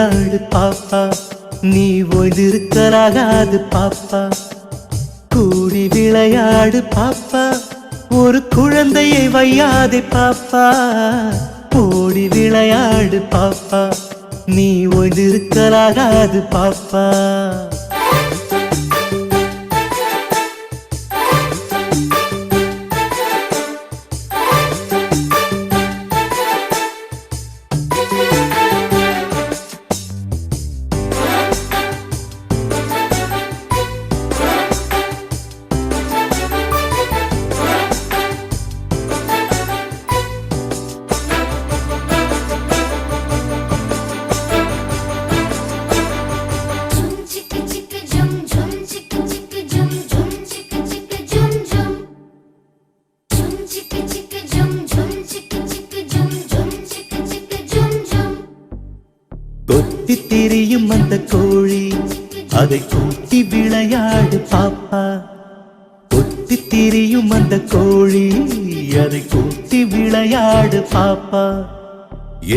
விளையாடு பாப்பா, நீ ஓய்ந்திருக்கலாகாது பாப்பா. கூடி விளையாடு பாப்பா, ஒரு குழந்தையை வையாதே பாப்பா. ஓடி விளையாடு பாப்பா, நீ ஓய்ந்திருக்கலாகாது பாப்பா. கொத்தி திரியும் அந்த கோழி, அதை கூட்டி விளையாடு பாப்பா. கொத்தி திரியும் அந்த கோழி, அதை கூட்டி விளையாடு பாப்பா.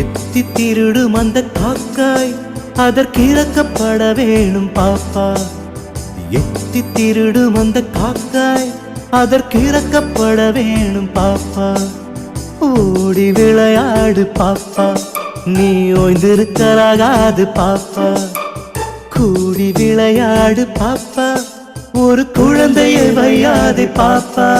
எத்தி திருடும் அந்த காக்காய், அதற்கு இறக்கப்பட வேணும் பாப்பா. எத்தி திருடும் அந்த காக்காய், அதற்கு இறக்கப்பட வேணும் பாப்பா. ஓடி விளையாடு பாப்பா, நீ ஓய்ந்திருக்கலாகாது பாப்பா. கூடி விளையாடு பாப்பா, ஒரு குழந்தையை வையாதே பாப்பா.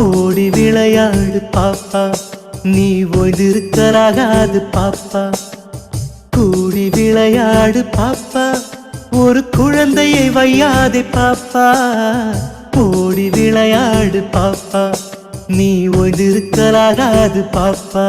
ஓடி விளையாடு பாப்பா, நீ ஓய்ந்திருக்கலாகாது பாப்பா. கூடி விளையாடு பாப்பா, ஒரு குழந்தையை வையாதே பாப்பா. ஓடி விளையாடு பாப்பா, நீ ஓய்ந்திருக்கலாகாது பாப்பா.